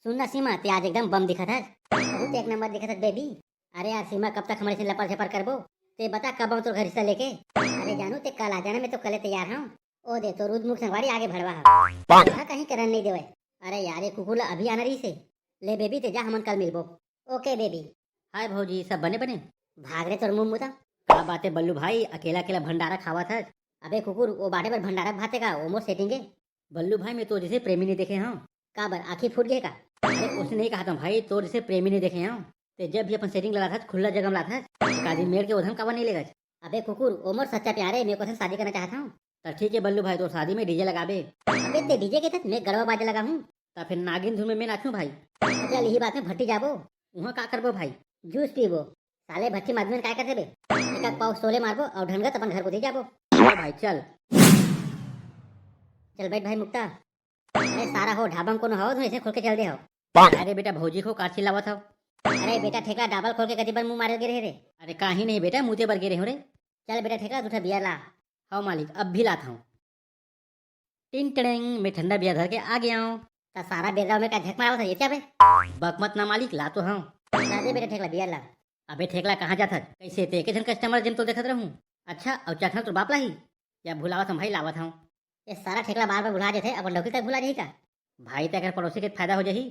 सुनना सीमा ते आज एकदम बम दिखा था। बहुत एक नंबर दिखा था बेबी। अरे यार सीमा कब तक हमारे से लपड़ झपड़ करबो। ते बता कब आऊं तो घर हिस्सा लेके। अरे जानू ते कल आ जाना, मैं तो कल तैयार हूँ। ओ दे तो रुद मुख संगवारी आगे भड़वा है कहीं करन नहीं देवे। अरे यार ये कुकुला अभी आना रही से। ले बेबी ते जा हमन कल मिलबो। Okay baby. हाय भौजी सब बने बने। भाग रे तोर मुंह मुता। क्या बात है बल्लू भाई, अकेला अकेला भंडारा खावा था। अबे कुकुर वो बाटे पर भंडारा भाते का वो मोर सेटिंग है। बल्लू भाई मैं तो जैसे प्रेमी नहीं देखे हाँ। का बर आंखें फूट गए का। अरे उसने नहीं कहा था भाई, तो जैसे प्रेमी नहीं देखे हाँ। ते जब भी अपन सेटिंग लगा था खुला जगह में ला था। काजी मेर के उधम कावा नहीं लेगा। अबे कुकुर उमर सच्चा प्यार है, मेरे को शादी करना चाहता हूँ। तो ठीक है बल्लू भाई, तो शादी में डीजे लगा बे। अबे ते डीजे के तहत मैं गरबा बाजे लगा हूँ। तो फिर नागिन धुन में मैं नाचूं भाई। चल यही बात में भट्टी जाबो। वहाँ का करबो भाई। जूस पीबो। साले भट्टी मादमी में काय करते बे। एक पाव सोले मारबो और ढंगत अपन घर को दे जाबो। भाई चल चल बैठ भाई मुक्ता। अरे सारा हो ढाबा को हो तो ऐसे खोल के चल दे हो। अरे बेटा भौजी को का चिल्लावत हो। अरे बेटा ठेका डाबल खोल के कदी बार मुंह मारे गिरे रे। अरे काहे नहीं बेटा मुँह पर गिरे हो रे। चल बेटा ठेका दूठा बिया ला। हाँ मालिक अब भी लाता हूँ। टिंग टड़ेंग मैं ठंडा बिया धर के आ गया हूँ। तो सारा बेलगांव में का झक मारा था ये क्या बे। बकमत ना मालिक ला तो हाँ। ला दे बेटा ठेकला बिया ला। अबे ठेकला कहाँ जाता कैसे ते के जन कस्टमर जिन तो देखत रहूँ। अच्छा और चखना तो बापला ही या भुलावत हम भाई लावत हूँ। ये सारा ठेकला बार बार भुला देते अपन डॉक्टर तक भुला जाही का। भाई तक अगर पड़ोसी के फायदा हो जाही।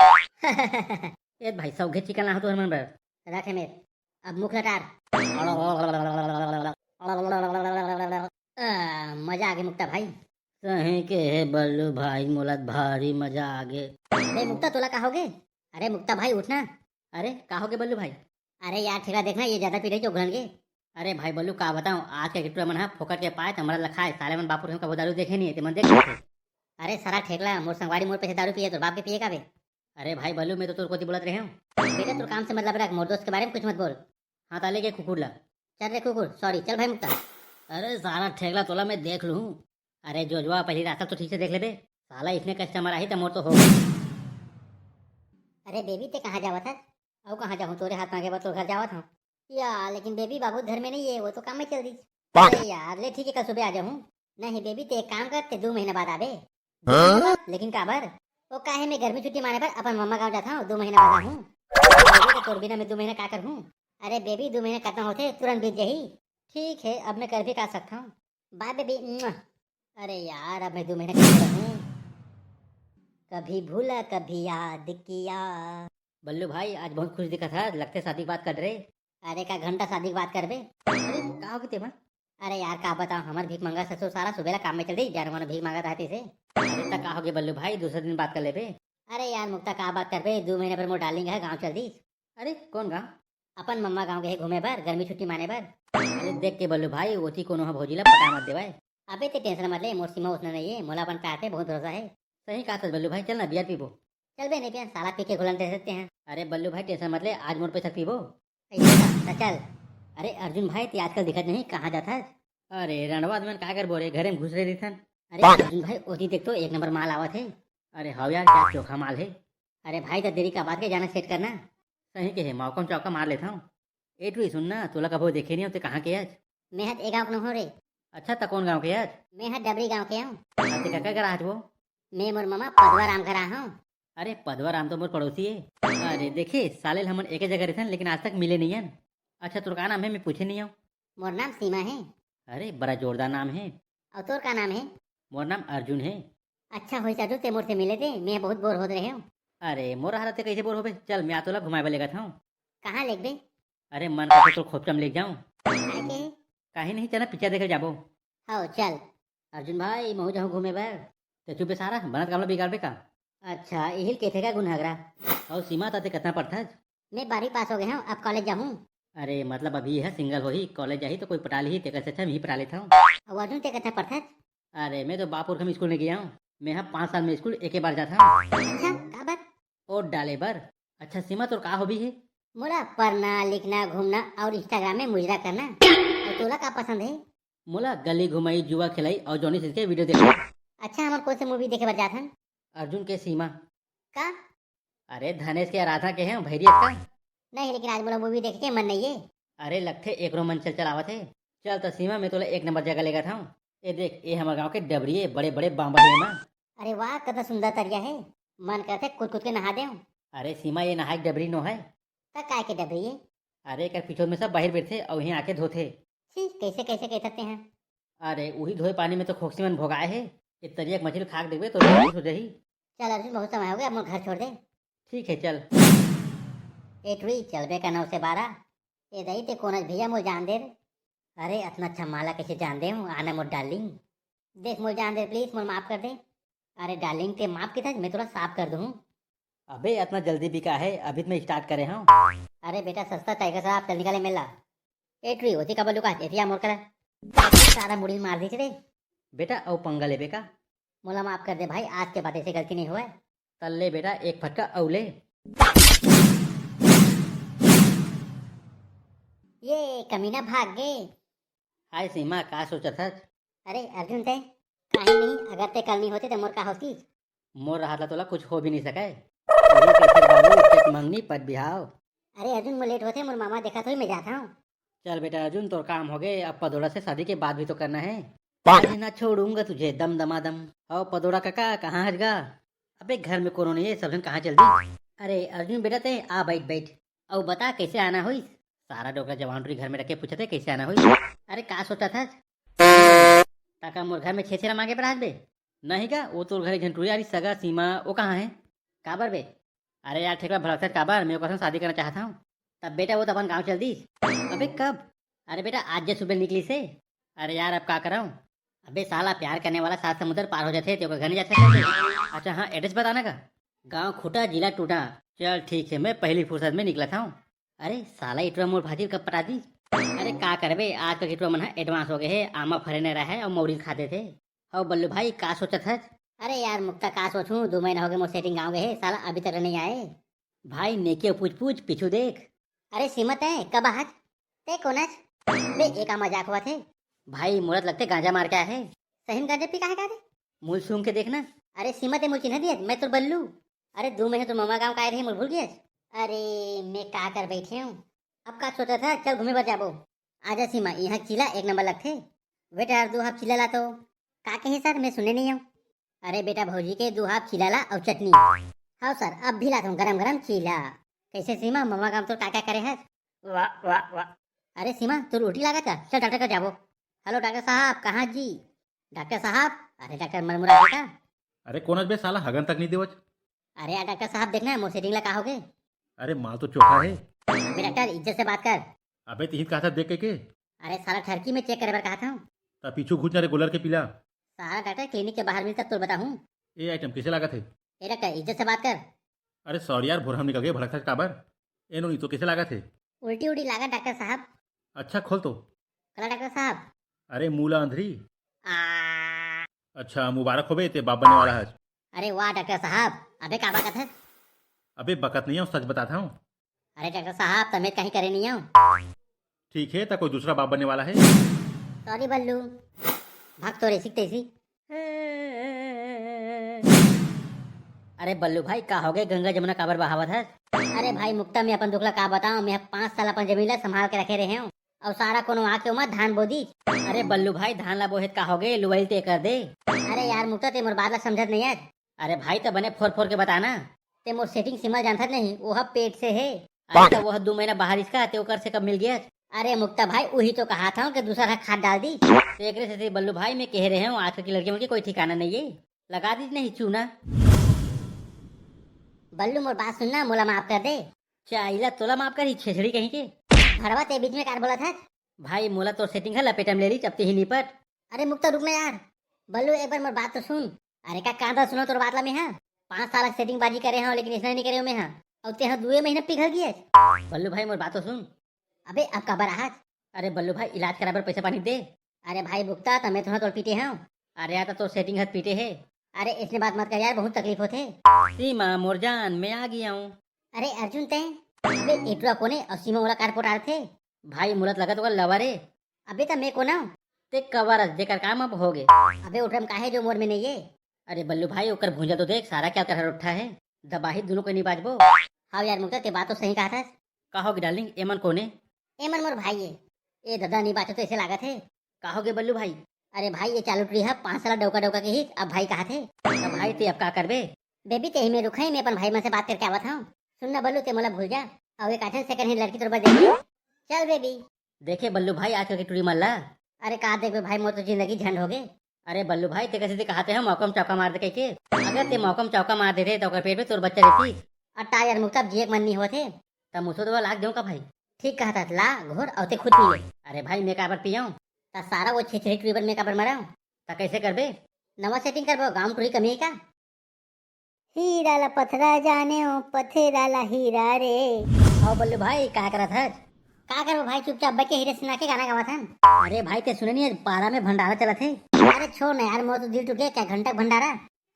ए भाई सौघे चिकन ना हो तो हरमन बर रखे मेर। अब मुख लटार। मजा आ गया मुक्ता भाई। सही के है बल्लू भाई मोला भारी मजा आ गए। अरे मुक्ता तोला कहोगे। अरे मुक्ता भाई उठना। अरे कहोगे बल्लू भाई। अरे यार ठेला देखना ये ज्यादा पी रही जो घुलनगे। अरे भाई बल्लू का बताऊं आज के गिट्टू मन हा फोकट के पाए तमरा लखाए साले मन बापुर का दारू देखे नहीं ते मन देख। अरे सारा ठेकला मोर संगवारी मोर पैसे दारू पिए तो बाप के पिए का बे। अरे भाई बल्लू मैं तो तोर को बोलत रहे हूं। बेटा तोर काम से मतलब रख, मोर दोस्त के बारे में कुछ मत बोल। हाँ ताले के कुकुर ला। चल रे कुकुर सॉरी चल भाई मुक्ता। अरे सारा ठेकला तोला मैं देख लूं। अरे जोजवा पहली रास्ता तो ठीक से देख ले बे। साला इतने कस्टमर आई तो मोर तो हो गए। अरे बेबी ते कहाँ जावा था। और कहाँ जाऊँ तोरे हाथ मांगे तो घर जावा था। यार लेकिन बेबी बाबू घर में नहीं है, वो तो काम में चल दी। अरे यार ले ठीक है कल सुबह आ जाऊँ। नहीं बेबी ते एक काम करते 2 महीने बाद आबे। लेकिन काबर वो काहे मैं गर्मी छुट्टी माने पर अपन मम्मा गाँव जाता हूँ 2 महीने बाद हूँ। बेबी तो तोर बिना मैं 2 महीने का कर हूँ। अरे बेबी 2 महीने खत्म होते तुरंत बीत जाही। ठीक है अब मैं कर भी का सकता हूँ। Bye baby. अरे यार अब मैं 2 महीने कर हूँ। कभी भूला कभी याद किया। बल्लू भाई आज बहुत खुश दिखा था, लगते शादी की बात कर रहे। अरे का घंटा शादी की बात कर बे। अरे का होगी तेमा। अरे यार का बताओ हमार भीख मंगा ससुर सारा सुबह काम में चल रही जानवर भीख मांगा रहती से। अरे तक का होगे बल्लू भाई दूसरे दिन बात कर ले बे। अरे यार मुक्ता का बात कर बे 2 महीने पर मोर डार्लिंग है गाँव चल दी। अरे कौन गाँव। अपन मम्मा गाँव गए घूमे बर गर्मी छुट्टी माने बर। अरे देख के बल्लू भाई ओथी कोनो हा भौजीला पटा मत देवाय। अबे ते टेंशन मत ले, मोर सीमा उसने नहीं है, मोला अपन पे बहुत भरोसा है। सही कहा था बल्लू भाई, चल ना बियर पीबो। चल बे नहीं पिया साला पी के घुलन दे सकते हैं। अरे बल्लू भाई टेंशन मत ले, आज मोर पे तक पीबो। ऐसा चल। अरे अर्जुन भाई ते आजकल दिखत नहीं कहाँ जाता है। अरे रणवा में का कर बोरे घरे में घुस रहे थन। अरे अर्जुन भाई ओती देख तो 1 नंबर माल आवत है। अरे हाँ यार क्या चोखा माल है। अरे भाई तो देरी का बात के जाना सेट करना। सही के है मौका चौका मार लेता हूँ। ए टू सुनना तोला कभो देखे नहीं हो तो कहाँ के आज। मैं हत ए गाँव के हो रे। अच्छा तो कौन गाँव के आज। मैं हत डबरी गाँव के हूँ। क्या करा आज वो। मैं मोर मामा पदवा राम करा हूँ। अरे पदवा राम तो मोर पड़ोसी है। अरे देखे साले हमन एक जगह रहते लेकिन आज तक मिले नहीं है। अच्छा तोर का नाम है मैं पूछे नहीं हूँ। मोर नाम सीमा है। अरे बड़ा जोरदार नाम है। और तोर का नाम है। मोर नाम अर्जुन है। अच्छा हो जादू ते मोर से मिले थे, मैं बहुत बोर हो रहे हूँ। अरे मोर हालत कैसे बोर हो बे, चल मैं आतोला घुमाए लेगा था। कहाँ ले बे। अरे मन करते तो खोपचम ले जाऊँ। काहे नहीं चला पिक्चर देखे जाबो। हाँ चल। अर्जुन भाई महू जाऊँ घूमे बार। ते चुपे सारा बनत काम बिगाड़ बे का। अच्छा यही कैथे का गुनहगरा। और सीमा ताते कितना पढ़ता। मैं 12वीं पास हो गया हूँ, अब कॉलेज जाऊँ। अरे मतलब अभी है सिंगल हो ही कॉलेज जाही तो कोई पटा ली ते कैसे अच्छा मैं ही पटा लेता हूँ। अर्जुन ते कितना पढ़ता। अरे मैं तो बापुर हम स्कूल में गया हूँ। मैं यहाँ 5 साल में स्कूल एक ही बार जाता हूँ। अच्छा का बात। और डाले बर। अच्छा सीमा तो का हॉबी है। मोला पढ़ना लिखना घूमना और इंस्टाग्राम में मुजरा करना। और तोला का पसंद है। मोला गली घुमाई जुआ खिलाई और जॉनी सिंह के वीडियो देखा। अच्छा हमारे कौन से मूवी देखे बर जाथन। अर्जुन के सीमा का। अरे धनेश के आराधा के हैं भैरियत का। नहीं लेकिन आज मोला मूवी देखे के मन नहीं है। अरे लगते एक रोमांचल चलावत है। चल तो सीमा में तोला 1 नंबर जगह लेगा था। ये देख ये हमारे गांव के डबरिये बड़े बड़े बांबा है ना। अरे वाह कितना सुंदर तरिया है, मन करते कूद कूद के नहा दे। अरे सीमा ये नहाय डबरी नो है। तक काय के डबरी है? अरे कर पीछे में सब बाहर बैठे और वहीं आके धोते। छी, कैसे कैसे कह सकते हैं? अरे वही धोए पानी में तो खोक्सी मन भोगाए है। ये तरियक मछली खाक देवे तो खुश हो जाही। चल अर्जुन, बहुत समय हो गया, अब मोर घर छोड़ दे। ठीक है चल। ए टुई चल बे का 9 से 12। ए दही ते कोनज भैया मोर जान दे रे। अरे इतना अच्छा माला कैसे जान दे हूँ, आना मोर डार्लिंग। देख मोर जान दे प्लीज, मोर माफ कर दे। अरे डार्लिंग ते माफ कितना, मैं थोड़ा साफ कर दूँ। अबे इतना जल्दी बिका है, अभी तो मैं स्टार्ट करे हूँ। अरे बेटा सस्ता टाइगर साहब, चल निकाले मेला। ए टुई होती का बलू का एथिया मोर करा। सारा मुड़ी मार दी रे। बेटा औ पंगा ले बेका। मोला माफ कर दे भाई, आज के बाद ऐसे गलती नहीं हुआ। तल ले बेटा एक फटका औले। ये कमीना भाग गए। हाय सीमा का सोचा था। अरे अर्जुन ते कहीं नहीं, अगर ते कल नहीं होते तो मोर का होती। मोर रहा था तोला कुछ हो भी नहीं सके। वही कैसे बाबू चेक मंगनी पद बिहाव। अरे अर्जुन मोर लेट होते, मोर मामा देखा तो मैं जाता हूँ। चल बेटा अर्जुन तो काम हो गए, अब पदोड़ा से शादी के बाद भी तो करना है। अरे ना छोड़ूंगा तुझे दम दमादम। और पदोड़ा काका कहाँ हजगा? अबे घर में कोनो नहीं है, सब जन कहाँ चल दी? अरे अर्जुन बेटा ते आ बैठ बैठ। और बता कैसे आना हुई? सारा डोकरा जवान घर में रखे पूछते कैसे आना हुई। अरे का सोचा था? ताका मोर घर में छेछेरा मांगे पर आज बे नहीं का? वो तो घर झंटूरी यारी सगा सीमा वो कहाँ है? काबर बे? अरे यार ठेकरा भड़कता काबर, मैं ओकर शादी करना चाहता हूँ। तब बेटा वो तो अपन गाँव चल दी। अबे कब? अरे बेटा आज जे सुबह निकली से। अरे यार अब का कराऊं? अबे साला प्यार करने वाला 7 समुद्र पार हो जाते तो घर नहीं जा सकते। अच्छा हाँ एड्रेस बताना का? गांव खूटा जिला टूटा। चल ठीक है, मैं पहली फुर्सत में निकला था। अरे साला इटवा मोर भाजी कब पटा दी। अरे का करबे, आज का इटवा मन एडवांस हो गए है, आमा फरे नहीं रहा है और मौरी खाते थे। और बल्लू भाई का सोचा था? अरे यार मुक्ता का सोचूं, 2 महीना हो गए मोर सेटिंग गाँव गए है, साला अभी तक नहीं आए। भाई नेके पूछ पूछ पीछू देख। अरे सीमत है कब आज ते कोनच बे एक मजाक हुआ थे। भाई मुरत लगते गांजा मार के आए है। सही में गांजा पी का है? मूल सूंघ के देखना। अरे सीमत है मुझे चिन्ह दिया, मैं तो बल्लू। अरे 2 महीने तो मामा गाँव का आए रहे, मुझे भूल गया। अरे मैं का कर बैठे हूँ, अब का सोचा था? चल घूमे बर जाबो। आजा सीमा, यहाँ चिल्ला 1 नंबर लगते। बेटा यार 2 हाफ चिल्ला ला तो। का कहे सर, मैं सुने नहीं हूँ। अरे बेटा भौजी के 2 हाफ चिल्ला ला और चटनी। हाँ सर अब भी लाता हूँ गरम गरम चिल्ला। कैसे सीमा, मामा काम तो क्या करे है? वाह वाह वाह। अरे सीमा तू उल्टी लगा था, चल डॉक्टर का जाबो। हेलो डॉक्टर साहब, कहाँ जी? डॉक्टर साहब, अरे डॉक्टर मरमुरा बेटा। अरे कोनच बे साला हगन तक नहीं देवच। अरे यार डॉक्टर साहब देखना मोर सेटिंग ला का हो गए। अरे माल तो चोखा है। अबे डॉक्टर इज्जत से बात कर। अबे तीन कहा था देख के अरे सारा ठरकी में चेक करे बर कहा था। तब पीछू घुस रे गोलर के पिला। सारा डॉक्टर क्लिनिक के बाहर मिलता तो बताऊँ। ये आइटम किसे लागत है? ए डॉक्टर इज्जत से बात कर। अरे सॉरी यार भोर हम निकल गए भड़कता काबर। ए नहीं तो किसे लागत है? उल्टी उल्टी लागा डॉक्टर साहब। अच्छा खोल तो। कला डॉक्टर साहब। अरे मूला अंधरी। आ अच्छा मुबारक हो बे ते बाप बनने वाला है। अरे वाह डॉक्टर साहब, अबे का बात है? अबे बकत नहीं है, सच बताता हूँ। अरे डॉक्टर साहब तमें कहीं करे नहीं हूँ। ठीक है तो कोई दूसरा बाप बनने वाला है। सॉरी बल्लू, भाग तो रेसी तेसी। अरे बल्लू भाई का हो गए, गंगा जमुना काबर बहावत है? अरे भाई मुक्ता मैं अपन दुखला का बताऊं, मैं 5 साल अपन जमीन ला संभाल के रखे रहे हूँ और सारा कोनो आके उमा धान बो दी। अरे बल्लू भाई धान ला बोहेत का हो गए, लुवैल ते कर दे। अरे यार मुक्ता ते मोर बात ला समझत नहीं है। अरे भाई तो बने फोर फोर के बताना। ते मोर सेटिंग सिमल जानता नहीं, वो पेट से है। अरे तो वह 2 महीना बाहर इसका ते ओकर से कब मिल गया? अरे मुक्ता भाई वही तो कहा था कि दूसरा खाद डाल दी। तो एक से बल्लू भाई मैं कह रहे हूँ, आजकल की लड़कियों की कोई ठिकाना नहीं है, लगा दी नहीं चूना। बल्लू मोर बात सुनना, मोला माफ कर दे। चाइला तोला माफ करी छेछड़ी कहीं के। भरवा ते बीच में कार बोला था। भाई मोला तो सेटिंग है लपेटम ले ली चपते ही निपट। अरे मुक्ता रुक ना यार। बल्लू एक बार मोर बात तो सुन। अरे का कांदा सुनो तोर बात ला में है। 5 साल सेटिंग बाजी करे हैं लेकिन इसने नहीं करे हो में है। और ते 2 महीने पिघल गए। बल्लू भाई मोर बात तो सुन। अबे अब का बराहत। अरे बल्लू भाई इलाज करा पर पैसा पानी दे। अरे भाई मुक्ता तमें तो तोड़ पीटे हैं। अरे यार तो सेटिंग हाथ पीटे है। अरे इसने बात मत कर यार, बहुत तकलीफ होते। सीमा मोरजान मैं आ गया हूँ। अरे अर्जुन ते अबे एटुआ कोने और सीमा वाला कारपोर्ट आ थे। भाई मुलत लगा तो लवरे अबे तो मैं कोना। ते कवर जेकर काम अब हो गए। अबे उठरम काहे जो मोर में नहीं है। अरे बल्लू भाई ओकर भूंजा तो देख, सारा क्या कर उठा है, दबाही दोनों को नहीं बाजबो। हाँ यार मुक्ता ते बात तो सही कहा था। कहोगे डार्लिंग एमन कोने? एमन मोर भाई है। ए दादा नहीं बात तो ऐसे लागत है। कहोगे बल्लू भाई? अरे भाई ये चालू ट्री है 5 साल डौका डौका के ही, अब भाई कहा थे। तो भाई ते अब का करबे? बेबी ते ही में रुका ही, मैं अपन भाई में से बात करके आवा था। सुनना बल्लू ते मोला भूल जा और एक आठन सेकंड हैंड लड़की तोर बस देखी चल बेबी। देखे बल्लू भाई आजकल की टूरी मल्ला। अरे का देख भाई मोर तो जिंदगी झंड हो गए। अरे बल्लू भाई ते कैसे कहते हैं मौका में चौका मार दे कह के। अगर ते मौका में चौका मार देते तो ओकर पेट में तोर बच्चा रहती। और टायर मुक्तब जिए मन नहीं होते। तब मुझसे तो लाग दूं का भाई। ठीक कहा था ला घोर और ते खुद पी ले। अरे भाई मैं काबर पियाऊं। ता सारा वो छेछड़ी ट्रिबर में काबर मराऊं। ता कैसे कर बे। नवा सेटिंग करबो गांव टूरी कमी है का। हीरा ला पथरा जाने ओ पथरा ला हीरा रे। आओ बल्लू भाई क्या करा था। का करो भाई चुपचाप बैठ के हीरे सुना के गाना गावा था। अरे भाई ते सुने नहीं आज 12 में भंडारा चला थे। अरे छोड़ ना यार मोर तो दिल टूट गया क्या घंटा भंडारा।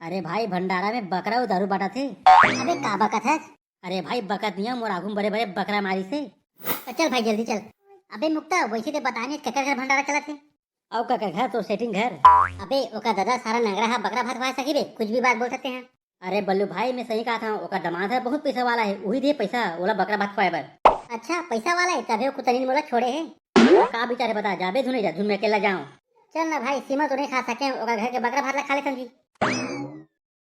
अरे भाई भंडारा में बकरा और दारू बांटा थे। अबे का बका था। अरे भाई बकत नहीं है मोर आगू में बड़े बड़े बकरा मारी से। तो चल भाई जल्दी चल। अबे मुक्ता वैसे ते बताने ककर घर भंडारा चला थे। आओ का घर तो सेटिंग घर। अबे ओका दादा सारा नगरा है बकरा भात खा सकी बे कुछ भी बात बोल सकते हैं। अरे बल्लू भाई मैं सही कहा था ओका दामाद है बहुत पैसा वाला है वही दे पैसा ओला बकरा भात खुआए बर। अच्छा पैसा वाला है तभी कुतनी मोला छोड़े है। का बेचारे बता जाबे धुने जा धुन में अकेला जाऊं। चल ना भाई सीमा तो नहीं खा सके ओका घर के बकरा भात ला खा ले समझी।